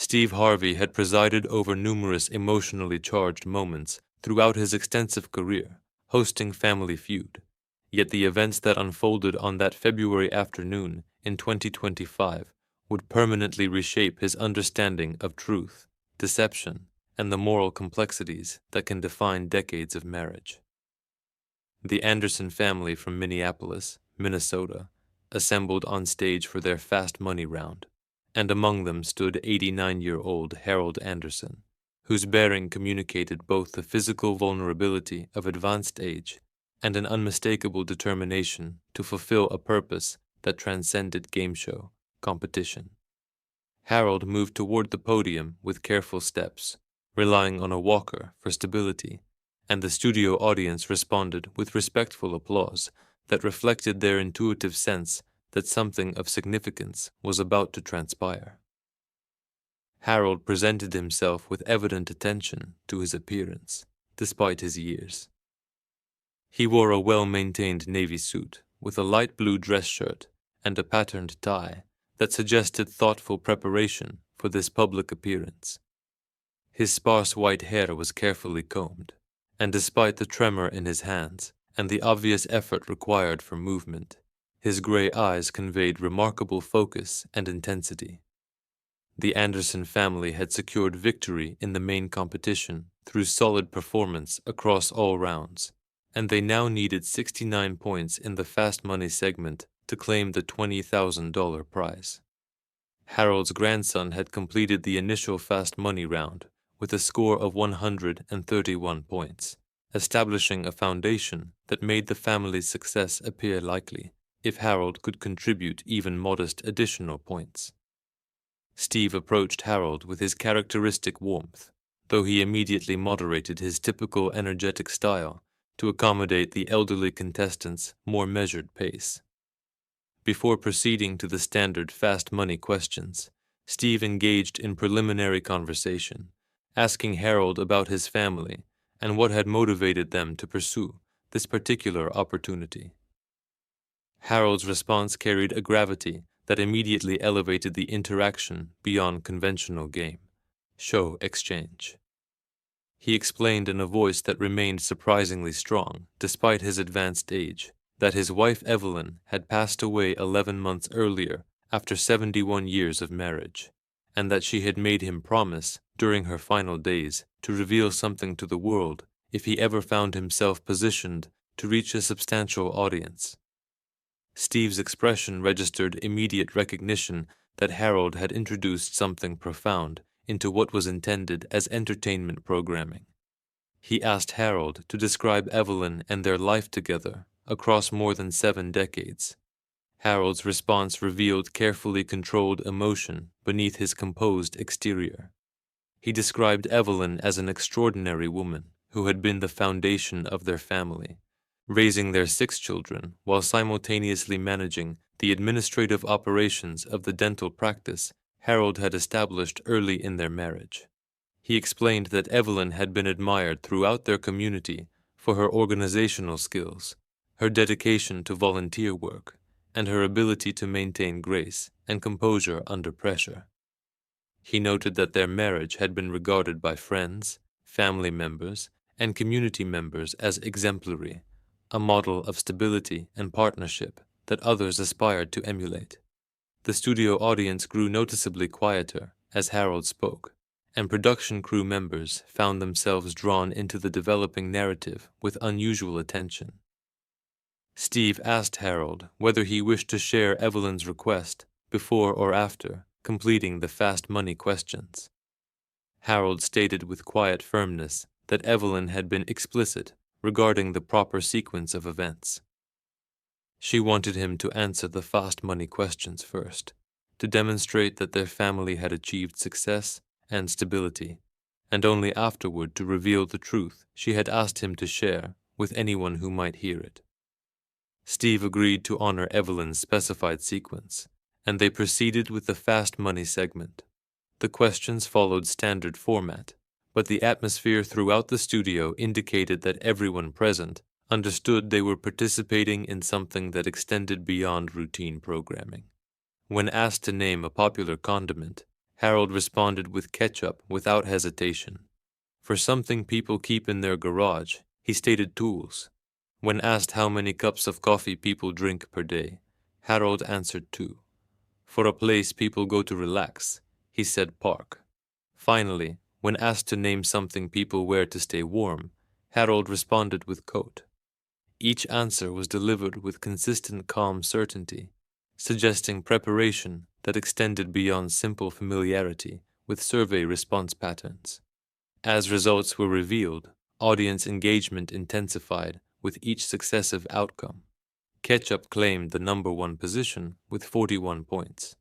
Steve Harvey had presided over numerous emotionally charged moments throughout his extensive career, hosting Family Feud. Yet the events that unfolded on that February afternoon in 2025 would permanently reshape his understanding of truth, deception, and the moral complexities that can define decades of marriage. The Anderson family from Minneapolis, Minnesota, assembled on stage for their fast money round, and among them stood 89-year-old Harold Anderson, whose bearing communicated both the physical vulnerability of advanced age and an unmistakable determination to fulfill a purpose that transcended game show competition. Harold moved toward the podium with careful steps, relying on a walker for stability, and the studio audience responded with respectful applause that reflected their intuitive sense that something of significance was about to transpire. Harold presented himself with evident attention to his appearance, despite his years. He wore a well-maintained navy suit with a light blue dress shirt and a patterned tie that suggested thoughtful preparation for this public appearance. His sparse white hair was carefully combed, and despite the tremor in his hands and the obvious effort required for movement, his gray eyes conveyed remarkable focus and intensity. The Anderson family had secured victory in the main competition through solid performance across all rounds, and they now needed 69 points in the fast money segment to claim the $20,000 prize. Harold's grandson had completed the initial fast money round with a score of 131 points, establishing a foundation that made the family's success appear likely if Harold could contribute even modest additional points. Steve approached Harold with his characteristic warmth, though he immediately moderated his typical energetic style to accommodate the elderly contestant's more measured pace. Before proceeding to the standard fast money questions, Steve engaged in preliminary conversation, asking Harold about his family and what had motivated them to pursue this particular opportunity. Harold's response carried a gravity that immediately elevated the interaction beyond conventional game, show exchange. He explained in a voice that remained surprisingly strong, despite his advanced age, that his wife Evelyn had passed away 11 months earlier after 71 years of marriage, and that she had made him promise during her final days to reveal something to the world if he ever found himself positioned to reach a substantial audience. Steve's expression registered immediate recognition that Harold had introduced something profound into what was intended as entertainment programming. He asked Harold to describe Evelyn and their life together across more than 7 decades. Harold's response revealed carefully controlled emotion beneath his composed exterior. He described Evelyn as an extraordinary woman who had been the foundation of their family, raising their 6 children while simultaneously managing the administrative operations of the dental practice Harold had established early in their marriage. He explained that Evelyn had been admired throughout their community for her organizational skills, her dedication to volunteer work, and her ability to maintain grace and composure under pressure. He noted that their marriage had been regarded by friends, family members, and community members as exemplary, a model of stability and partnership that others aspired to emulate. The studio audience grew noticeably quieter as Harold spoke, and production crew members found themselves drawn into the developing narrative with unusual attention. Steve asked Harold whether he wished to share Evelyn's request before or after completing the fast money questions. Harold stated with quiet firmness that Evelyn had been explicit regarding the proper sequence of events. She wanted him to answer the fast money questions first, to demonstrate that their family had achieved success and stability, and only afterward to reveal the truth she had asked him to share with anyone who might hear it. Steve agreed to honor Evelyn's specified sequence, and they proceeded with the fast money segment. The questions followed standard format, but the atmosphere throughout the studio indicated that everyone present understood they were participating in something that extended beyond routine programming. When asked to name a popular condiment, Harold responded with ketchup without hesitation. For something people keep in their garage, he stated tools. When asked how many cups of coffee people drink per day, Harold answered 2. For a place people go to relax, he said park. Finally, when asked to name something people wear to stay warm, Harold responded with coat. Each answer was delivered with consistent calm certainty, suggesting preparation that extended beyond simple familiarity with survey response patterns. As results were revealed, audience engagement intensified with each successive outcome. Ketchup claimed the number 1 position with 41 points.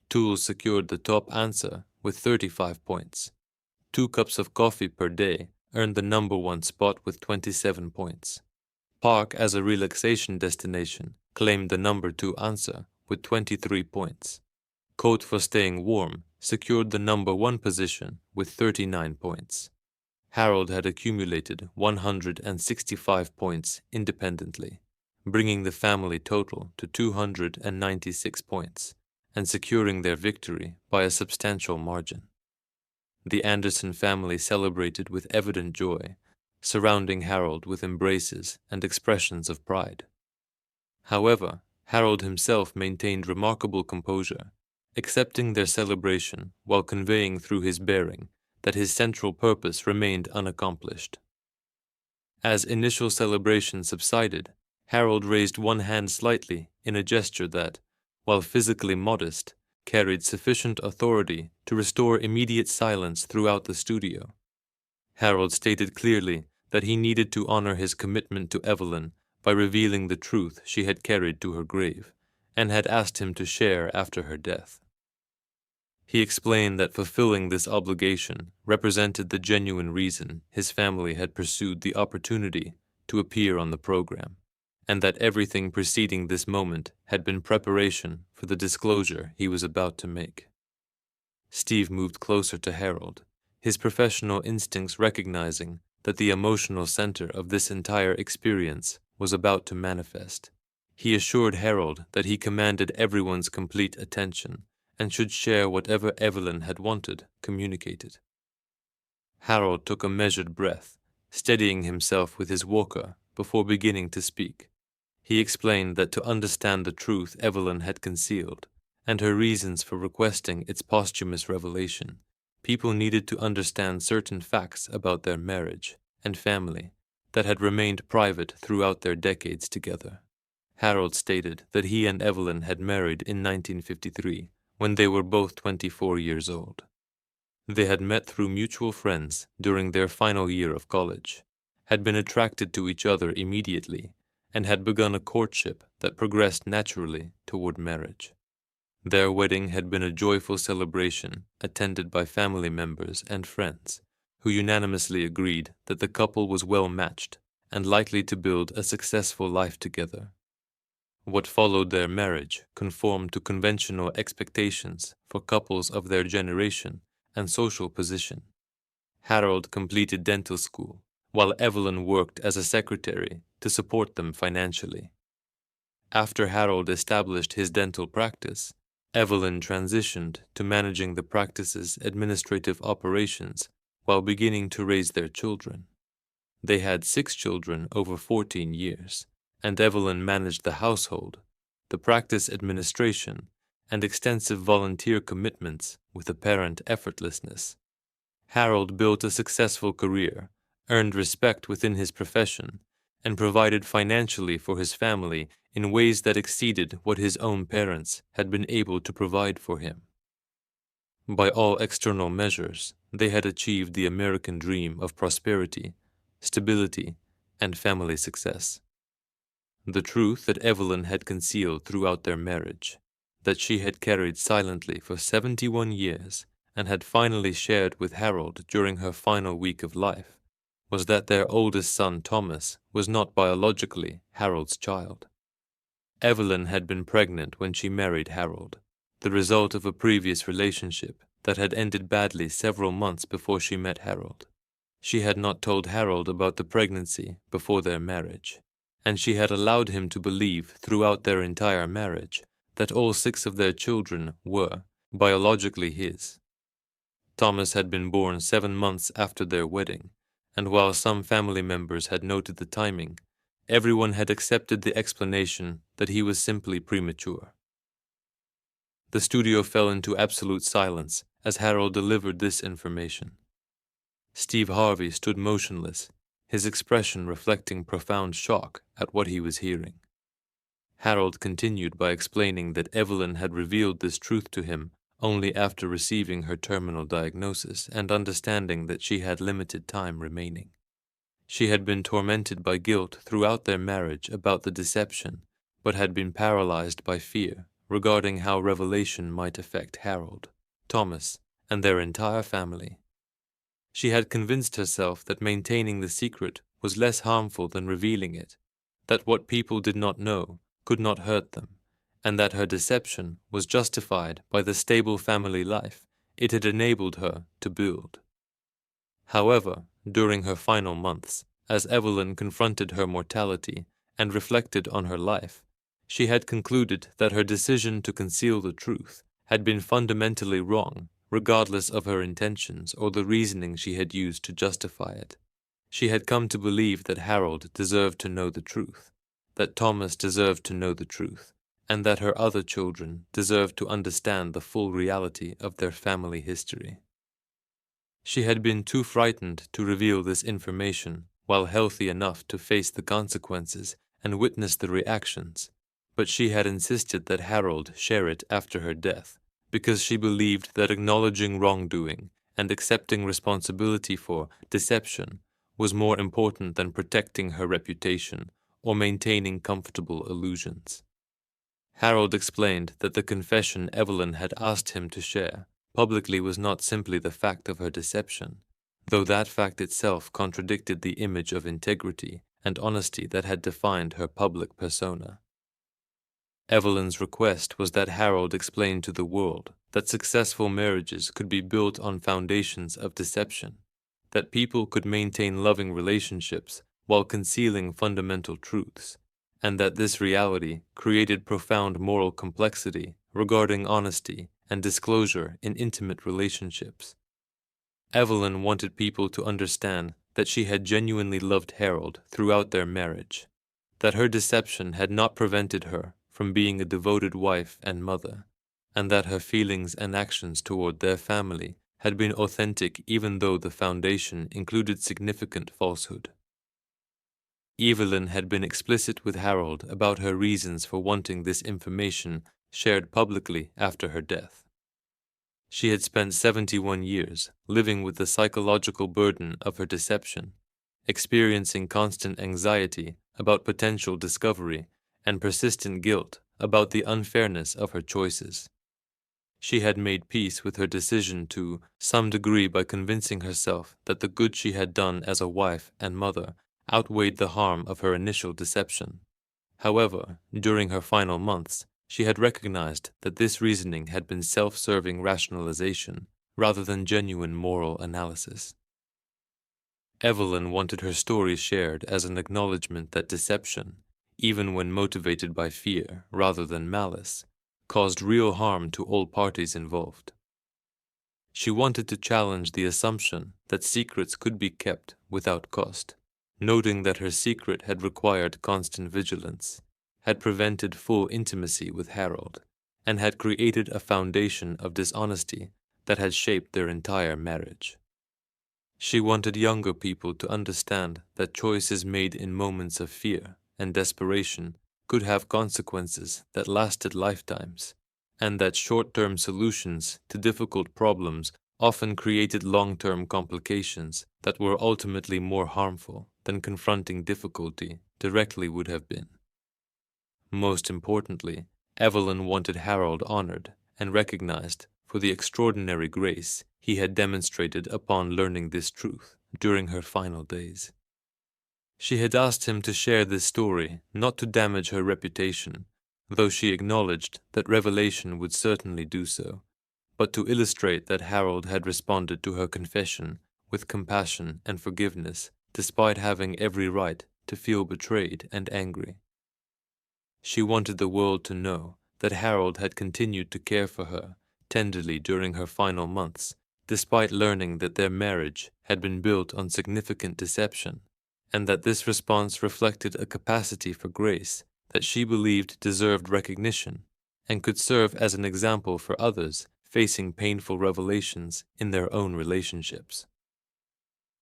Tools secured the top answer with 35 points. 2 cups of coffee per day earned the number 1 spot with 27 points. Park as a relaxation destination claimed the number 2 answer with 23 points. Coat for staying warm secured the number 1 position with 39 points. Harold had accumulated 165 points independently, bringing the family total to 296 points and securing their victory by a substantial margin. The Anderson family celebrated with evident joy, surrounding Harold with embraces and expressions of pride. However, Harold himself maintained remarkable composure, accepting their celebration while conveying through his bearing that his central purpose remained unaccomplished. As initial celebration subsided, Harold raised one hand slightly in a gesture that, while physically modest, carried sufficient authority to restore immediate silence throughout the studio. Harold stated clearly that he needed to honor his commitment to Evelyn by revealing the truth she had carried to her grave, and had asked him to share after her death. He explained that fulfilling this obligation represented the genuine reason his family had pursued the opportunity to appear on the program, and that everything preceding this moment had been preparation for the disclosure he was about to make. Steve moved closer to Harold, his professional instincts recognizing that the emotional center of this entire experience was about to manifest. He assured Harold that he commanded everyone's complete attention and should share whatever Evelyn had wanted communicated. Harold took a measured breath, steadying himself with his walker before beginning to speak. He explained that to understand the truth Evelyn had concealed, and her reasons for requesting its posthumous revelation, people needed to understand certain facts about their marriage and family that had remained private throughout their decades together. Harold stated that he and Evelyn had married in 1953, when they were both 24 years old. They had met through mutual friends during their final year of college, had been attracted to each other immediately, and had begun a courtship that progressed naturally toward marriage. Their wedding had been a joyful celebration attended by family members and friends, who unanimously agreed that the couple was well matched and likely to build a successful life together. What followed their marriage conformed to conventional expectations for couples of their generation and social position. Harold completed dental school, while Evelyn worked as a secretary to support them financially. After Harold established his dental practice, Evelyn transitioned to managing the practice's administrative operations while beginning to raise their children. They had 6 children over 14 years, and Evelyn managed the household, the practice administration, and extensive volunteer commitments with apparent effortlessness. Harold built a successful career, earned respect within his profession, and provided financially for his family in ways that exceeded what his own parents had been able to provide for him. By all external measures, they had achieved the American dream of prosperity, stability, and family success. The truth that Evelyn had concealed throughout their marriage, that she had carried silently for 71 years and had finally shared with Harold during her final week of life, was that their oldest son Thomas was not biologically Harold's child. Evelyn had been pregnant when she married Harold, the result of a previous relationship that had ended badly several months before she met Harold. She had not told Harold about the pregnancy before their marriage, and she had allowed him to believe throughout their entire marriage that all 6 of their children were biologically his. Thomas had been born 7 months after their wedding, and while some family members had noted the timing, everyone had accepted the explanation that he was simply premature. The studio fell into absolute silence as Harold delivered this information. Steve Harvey stood motionless, his expression reflecting profound shock at what he was hearing. Harold continued by explaining that Evelyn had revealed this truth to him only after receiving her terminal diagnosis and understanding that she had limited time remaining. She had been tormented by guilt throughout their marriage about the deception, but had been paralyzed by fear regarding how revelation might affect Harold, Thomas, and their entire family. She had convinced herself that maintaining the secret was less harmful than revealing it, that what people did not know could not hurt them, and that her deception was justified by the stable family life it had enabled her to build. However, during her final months, as Evelyn confronted her mortality and reflected on her life, she had concluded that her decision to conceal the truth had been fundamentally wrong, regardless of her intentions or the reasoning she had used to justify it. She had come to believe that Harold deserved to know the truth, that Thomas deserved to know the truth, and that her other children deserved to understand the full reality of their family history. She had been too frightened to reveal this information while healthy enough to face the consequences and witness the reactions, but she had insisted that Harold share it after her death because she believed that acknowledging wrongdoing and accepting responsibility for deception was more important than protecting her reputation or maintaining comfortable illusions. Harold explained that the confession Evelyn had asked him to share publicly was not simply the fact of her deception, though that fact itself contradicted the image of integrity and honesty that had defined her public persona. Evelyn's request was that Harold explain to the world that successful marriages could be built on foundations of deception, that people could maintain loving relationships while concealing fundamental truths, and that this reality created profound moral complexity regarding honesty and disclosure in intimate relationships. Evelyn wanted people to understand that she had genuinely loved Harold throughout their marriage, that her deception had not prevented her from being a devoted wife and mother, and that her feelings and actions toward their family had been authentic even though the foundation included significant falsehood. Evelyn had been explicit with Harold about her reasons for wanting this information shared publicly after her death. She had spent 71 years living with the psychological burden of her deception, experiencing constant anxiety about potential discovery and persistent guilt about the unfairness of her choices. She had made peace with her decision to some degree by convincing herself that the good she had done as a wife and mother outweighed the harm of her initial deception. However, during her final months, she had recognized that this reasoning had been self-serving rationalization rather than genuine moral analysis. Evelyn wanted her story shared as an acknowledgement that deception, even when motivated by fear rather than malice, caused real harm to all parties involved. She wanted to challenge the assumption that secrets could be kept without cost, noting that her secret had required constant vigilance, had prevented full intimacy with Harold, and had created a foundation of dishonesty that had shaped their entire marriage. She wanted younger people to understand that choices made in moments of fear and desperation could have consequences that lasted lifetimes, and that short-term solutions to difficult problems often created long-term complications that were ultimately more harmful than confronting difficulty directly would have been. Most importantly, Evelyn wanted Harold honored and recognized for the extraordinary grace he had demonstrated upon learning this truth during her final days. She had asked him to share this story not to damage her reputation, though she acknowledged that revelation would certainly do so, but to illustrate that Harold had responded to her confession with compassion and forgiveness despite having every right to feel betrayed and angry. She wanted the world to know that Harold had continued to care for her tenderly during her final months, despite learning that their marriage had been built on significant deception, and that this response reflected a capacity for grace that she believed deserved recognition and could serve as an example for others facing painful revelations in their own relationships.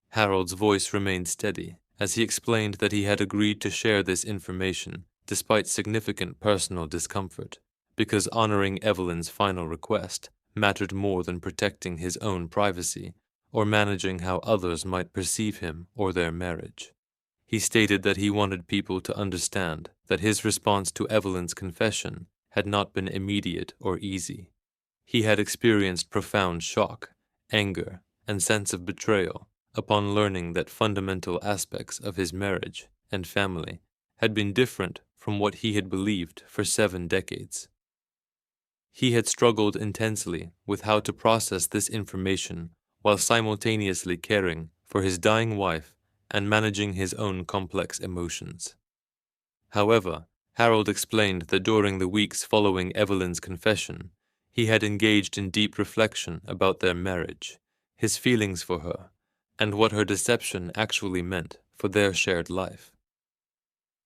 Harold's voice remained steady as he explained that he had agreed to share this information despite significant personal discomfort, because honoring Evelyn's final request mattered more than protecting his own privacy or managing how others might perceive him or their marriage. He stated that he wanted people to understand that his response to Evelyn's confession had not been immediate or easy. He had experienced profound shock, anger, and sense of betrayal upon learning that fundamental aspects of his marriage and family had been different from what he had believed for 7 decades. He had struggled intensely with how to process this information while simultaneously caring for his dying wife and managing his own complex emotions. However, Harold explained that during the weeks following Evelyn's confession, he had engaged in deep reflection about their marriage, his feelings for her, and what her deception actually meant for their shared life.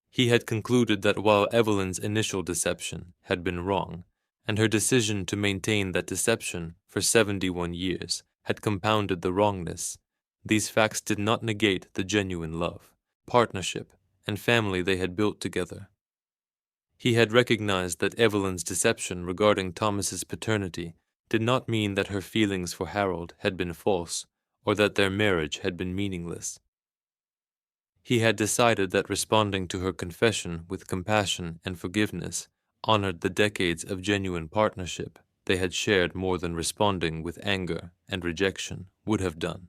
He had concluded that while Evelyn's initial deception had been wrong, and her decision to maintain that deception for 71 years had compounded the wrongness, these facts did not negate the genuine love, partnership, and family they had built together. He had recognized that Evelyn's deception regarding Thomas's paternity did not mean that her feelings for Harold had been false or that their marriage had been meaningless. He had decided that responding to her confession with compassion and forgiveness honored the decades of genuine partnership they had shared more than responding with anger and rejection would have done.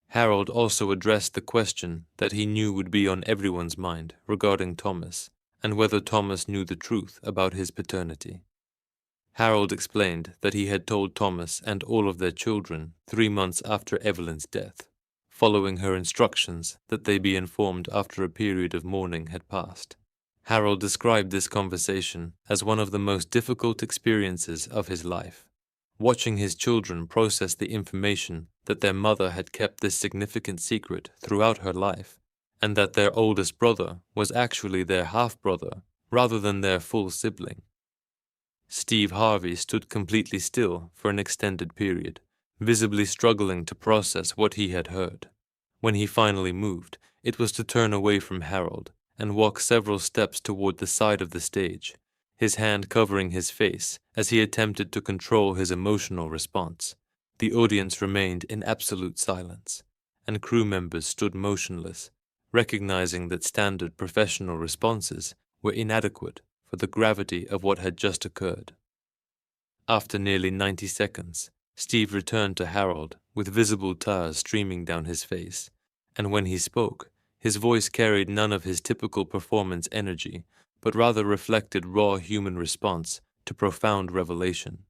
Harold also addressed the question that he knew would be on everyone's mind regarding Thomas and whether Thomas knew the truth about his paternity. Harold explained that he had told Thomas and all of their children 3 months after Evelyn's death, following her instructions that they be informed after a period of mourning had passed. Harold described this conversation as one of the most difficult experiences of his life, watching his children process the information that their mother had kept this significant secret throughout her life, and that their oldest brother was actually their half-brother rather than their full sibling. Steve Harvey stood completely still for an extended period, visibly struggling to process what he had heard. When he finally moved, it was to turn away from Harold and walk several steps toward the side of the stage, his hand covering his face as he attempted to control his emotional response. The audience remained in absolute silence, and crew members stood motionless, recognizing that standard professional responses were inadequate for the gravity of what had just occurred. After nearly 90 seconds, Steve returned to Harold with visible tears streaming down his face, and when he spoke, his voice carried none of his typical performance energy, but rather reflected raw human response to profound revelation.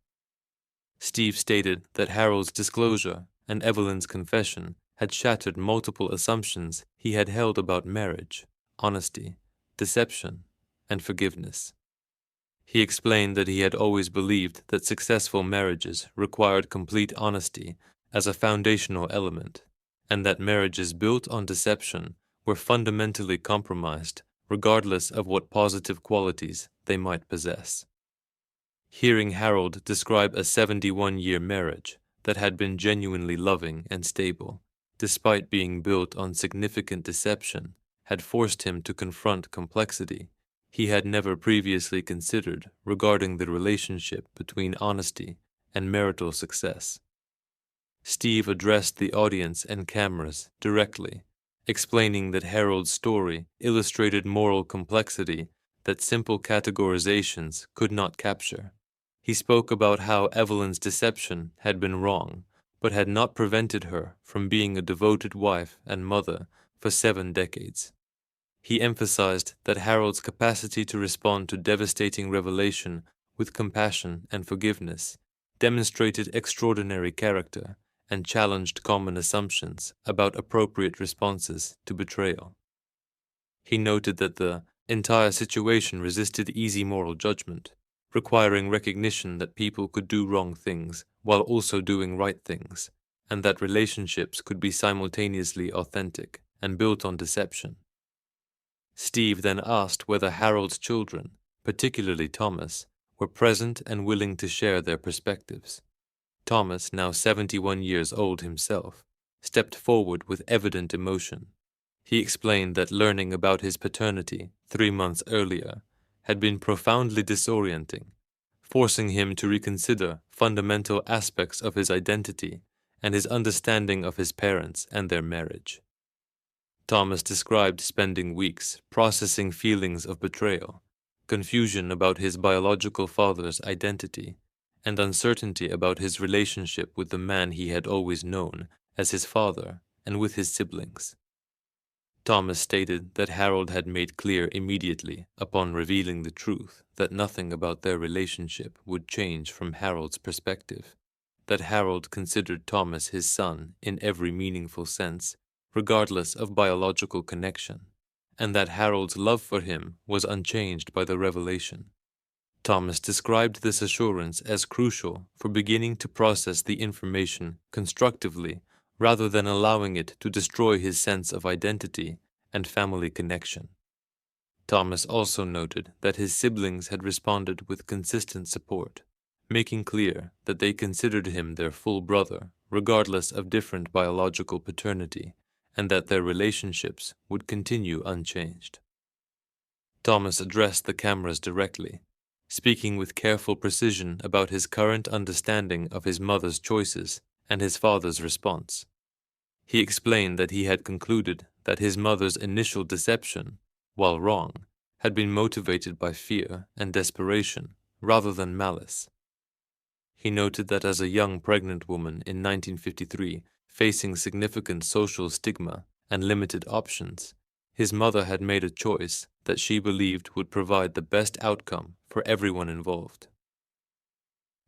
Steve stated that Harold's disclosure and Evelyn's confession had shattered multiple assumptions he had held about marriage, honesty, deception, and forgiveness. He explained that he had always believed that successful marriages required complete honesty as a foundational element, and that marriages built on deception were fundamentally compromised regardless of what positive qualities they might possess. Hearing Harold describe a 71-year marriage that had been genuinely loving and stable, despite being built on significant deception, had forced him to confront complexity he had never previously considered regarding the relationship between honesty and marital success. Steve addressed the audience and cameras directly, explaining that Harold's story illustrated moral complexity that simple categorizations could not capture. He spoke about how Evelyn's deception had been wrong, but had not prevented her from being a devoted wife and mother for 7 decades. He emphasized that Harold's capacity to respond to devastating revelation with compassion and forgiveness demonstrated extraordinary character and challenged common assumptions about appropriate responses to betrayal. He noted that the entire situation resisted easy moral judgment, requiring recognition that people could do wrong things while also doing right things, and that relationships could be simultaneously authentic and built on deception. Steve then asked whether Harold's children, particularly Thomas, were present and willing to share their perspectives. Thomas, now 71 years old himself, stepped forward with evident emotion. He explained that learning about his paternity 3 months earlier had been profoundly disorienting, forcing him to reconsider fundamental aspects of his identity and his understanding of his parents and their marriage. Thomas described spending weeks processing feelings of betrayal, confusion about his biological father's identity, and uncertainty about his relationship with the man he had always known as his father and with his siblings. Thomas stated that Harold had made clear immediately upon revealing the truth that nothing about their relationship would change from Harold's perspective, that Harold considered Thomas his son in every meaningful sense, regardless of biological connection, and that Harold's love for him was unchanged by the revelation. Thomas described this assurance as crucial for beginning to process the information constructively rather than allowing it to destroy his sense of identity and family connection. Thomas also noted that his siblings had responded with consistent support, making clear that they considered him their full brother, regardless of different biological paternity, and that their relationships would continue unchanged. Thomas addressed the cameras directly, speaking with careful precision about his current understanding of his mother's choices and his father's response. He explained that he had concluded that his mother's initial deception, while wrong, had been motivated by fear and desperation rather than malice. He noted that as a young pregnant woman in 1953, facing significant social stigma and limited options, his mother had made a choice that she believed would provide the best outcome for everyone involved.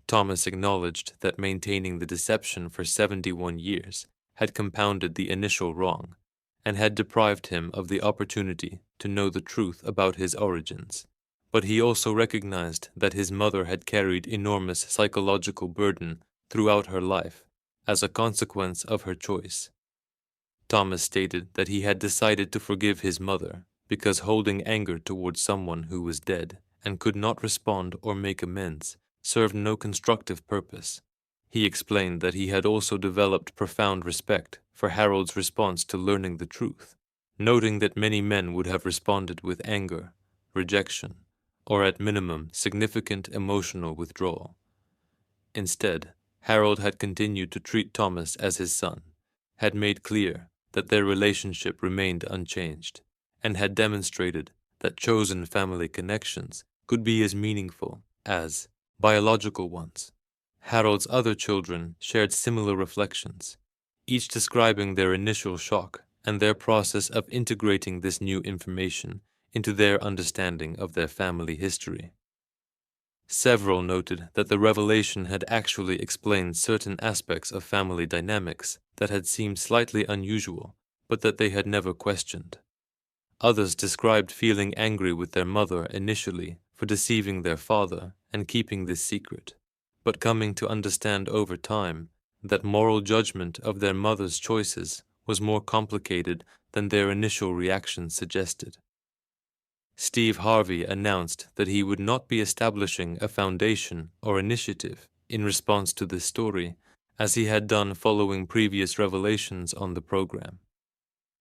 Thomas acknowledged that maintaining the deception for 71 years had compounded the initial wrong and had deprived him of the opportunity to know the truth about his origins. But he also recognized that his mother had carried enormous psychological burden throughout her life as a consequence of her choice. Thomas stated that he had decided to forgive his mother because holding anger towards someone who was dead and could not respond or make amends served no constructive purpose. He explained that he had also developed profound respect for Harold's response to learning the truth, noting that many men would have responded with anger, rejection, or at minimum significant emotional withdrawal. Instead, Harold had continued to treat Thomas as his son, had made clear that their relationship remained unchanged, and had demonstrated that chosen family connections could be as meaningful as biological ones. Harold's other children shared similar reflections, each describing their initial shock and their process of integrating this new information into their understanding of their family history. Several noted that the revelation had actually explained certain aspects of family dynamics that had seemed slightly unusual, but that they had never questioned. Others described feeling angry with their mother initially for deceiving their father and keeping this secret, but coming to understand over time that moral judgment of their mother's choices was more complicated than their initial reactions suggested. Steve Harvey announced that he would not be establishing a foundation or initiative in response to this story, as he had done following previous revelations on the program.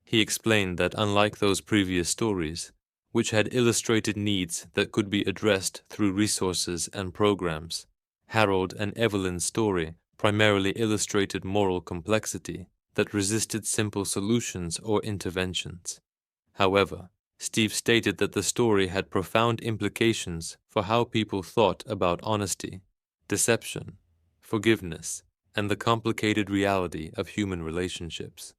He explained that unlike those previous stories, which had illustrated needs that could be addressed through resources and programs, Harold and Evelyn's story primarily illustrated moral complexity that resisted simple solutions or interventions. However, Steve stated that the story had profound implications for how people thought about honesty, deception, forgiveness, and the complicated reality of human relationships.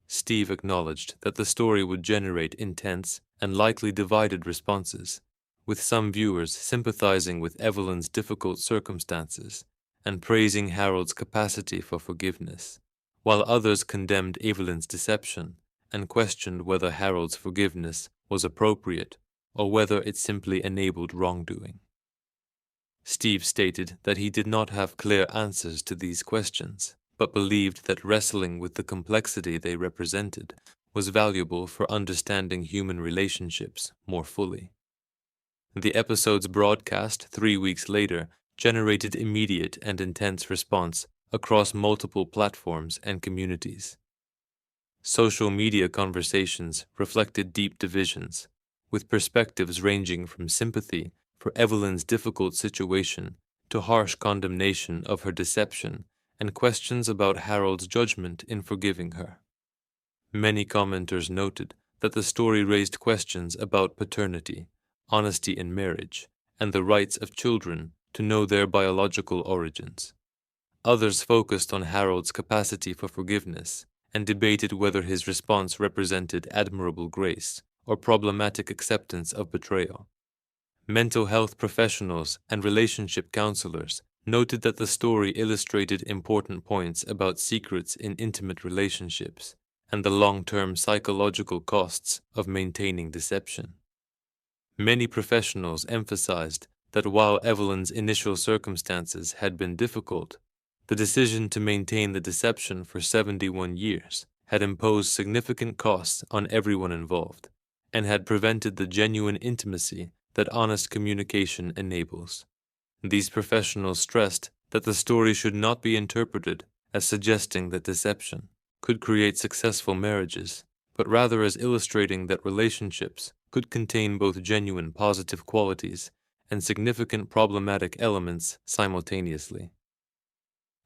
Steve acknowledged that the story would generate intense and likely divided responses, with some viewers sympathizing with Evelyn's difficult circumstances and praising Harold's capacity for forgiveness, while others condemned Evelyn's deception and questioned whether Harold's forgiveness was appropriate or whether it simply enabled wrongdoing. Steve stated that he did not have clear answers to these questions, but believed that wrestling with the complexity they represented was valuable for understanding human relationships more fully. The episode's broadcast 3 weeks later generated immediate and intense response across multiple platforms and communities. Social media conversations reflected deep divisions, with perspectives ranging from sympathy for Evelyn's difficult situation to harsh condemnation of her deception and questions about Harold's judgment in forgiving her. Many commenters noted that the story raised questions about paternity, honesty in marriage, and the rights of children to know their biological origins. Others focused on Harold's capacity for forgiveness and debated whether his response represented admirable grace or problematic acceptance of betrayal. Mental health professionals and relationship counselors noted that the story illustrated important points about secrets in intimate relationships and the long-term psychological costs of maintaining deception. Many professionals emphasized that while Evelyn's initial circumstances had been difficult, the decision to maintain the deception for 71 years had imposed significant costs on everyone involved and had prevented the genuine intimacy that honest communication enables. These professionals stressed that the story should not be interpreted as suggesting that deception could create successful marriages, but rather as illustrating that relationships could contain both genuine positive qualities and significant problematic elements simultaneously.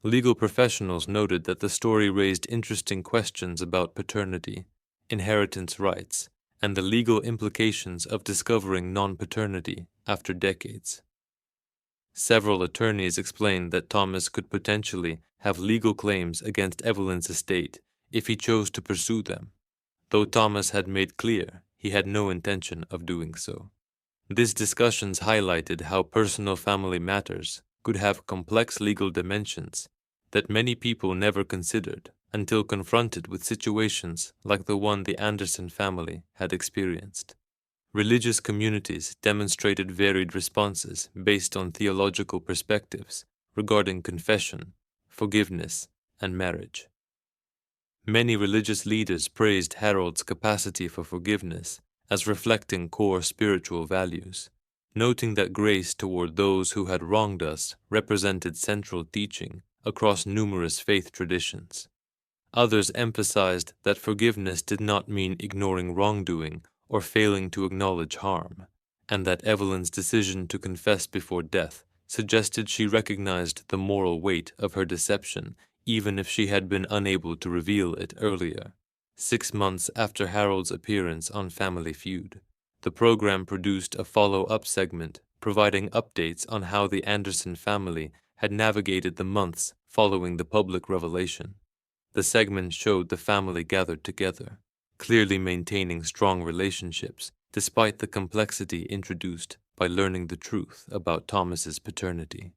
Legal professionals noted that the story raised interesting questions about paternity, inheritance rights, and the legal implications of discovering non-paternity after decades. Several attorneys explained that Thomas could potentially have legal claims against Evelyn's estate if he chose to pursue them, though Thomas had made clear he had no intention of doing so. These discussions highlighted how personal family matters could have complex legal dimensions that many people never considered until confronted with situations like the one the Anderson family had experienced. Religious communities demonstrated varied responses based on theological perspectives regarding confession, forgiveness, and marriage. Many religious leaders praised Harold's capacity for forgiveness as reflecting core spiritual values, noting that grace toward those who had wronged us represented central teaching across numerous faith traditions. Others emphasized that forgiveness did not mean ignoring wrongdoing or failing to acknowledge harm, and that Evelyn's decision to confess before death suggested she recognized the moral weight of her deception even if she had been unable to reveal it earlier. 6 months after Harold's appearance on Family Feud, the program produced a follow-up segment providing updates on how the Anderson family had navigated the months following the public revelation. The segment showed the family gathered together, clearly maintaining strong relationships despite the complexity introduced by learning the truth about Thomas's paternity.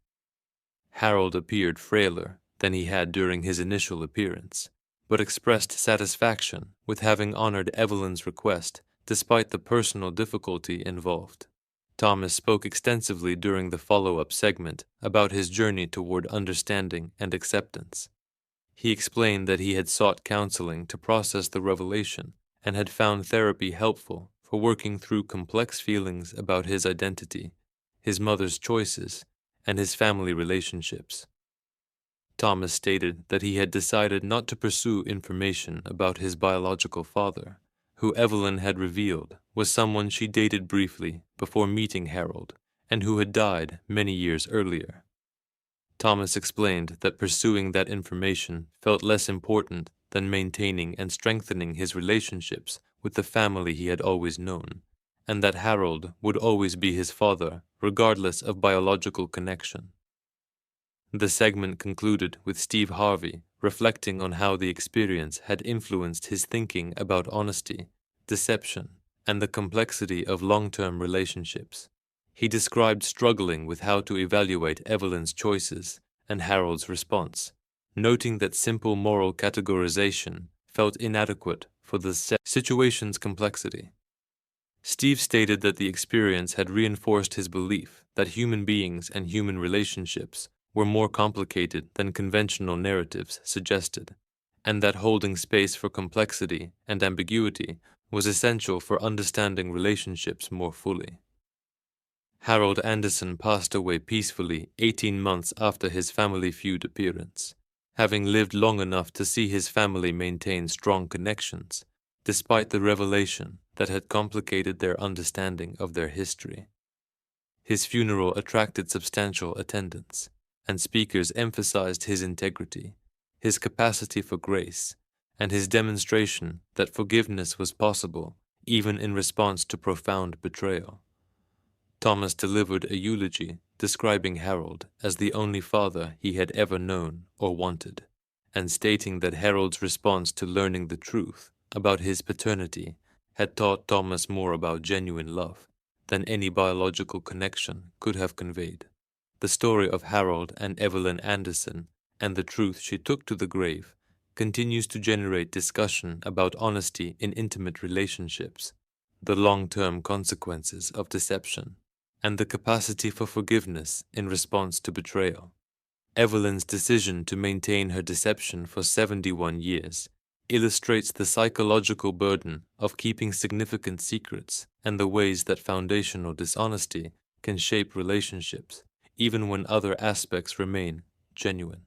Harold appeared frailer than he had during his initial appearance, but expressed satisfaction with having honored Evelyn's request despite the personal difficulty involved. Thomas spoke extensively during the follow-up segment about his journey toward understanding and acceptance. He explained that he had sought counseling to process the revelation and had found therapy helpful for working through complex feelings about his identity, his mother's choices, and his family relationships. Thomas stated that he had decided not to pursue information about his biological father, who Evelyn had revealed was someone she dated briefly before meeting Harold and who had died many years earlier. Thomas explained that pursuing that information felt less important than maintaining and strengthening his relationships with the family he had always known, and that Harold would always be his father regardless of biological connection. The segment concluded with Steve Harvey reflecting on how the experience had influenced his thinking about honesty, deception, and the complexity of long-term relationships. He described struggling with how to evaluate Evelyn's choices and Harold's response, noting that simple moral categorization felt inadequate for the situation's complexity. Steve stated that the experience had reinforced his belief that human beings and human relationships were more complicated than conventional narratives suggested, and that holding space for complexity and ambiguity was essential for understanding relationships more fully. Harold Anderson passed away peacefully 18 months after his Family Feud appearance, having lived long enough to see his family maintain strong connections, despite the revelation that had complicated their understanding of their history. His funeral attracted substantial attendance, and speakers emphasized his integrity, his capacity for grace, and his demonstration that forgiveness was possible even in response to profound betrayal. Thomas delivered a eulogy describing Harold as the only father he had ever known or wanted, and stating that Harold's response to learning the truth about his paternity had taught Thomas more about genuine love than any biological connection could have conveyed. The story of Harold and Evelyn Anderson and the truth she took to the grave continues to generate discussion about honesty in intimate relationships, the long-term consequences of deception, and the capacity for forgiveness in response to betrayal. Evelyn's decision to maintain her deception for 71 years illustrates the psychological burden of keeping significant secrets and the ways that foundational dishonesty can shape relationships, even when other aspects remain genuine.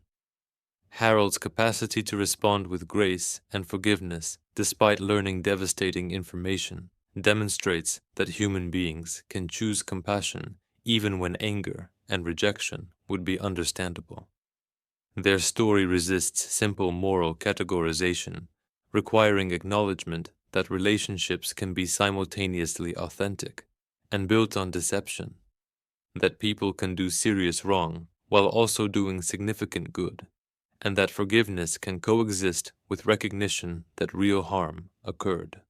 Harold's capacity to respond with grace and forgiveness despite learning devastating information demonstrates that human beings can choose compassion even when anger and rejection would be understandable. Their story resists simple moral categorization, requiring acknowledgement that relationships can be simultaneously authentic and built on deception, that people can do serious wrong while also doing significant good, and that forgiveness can coexist with recognition that real harm occurred.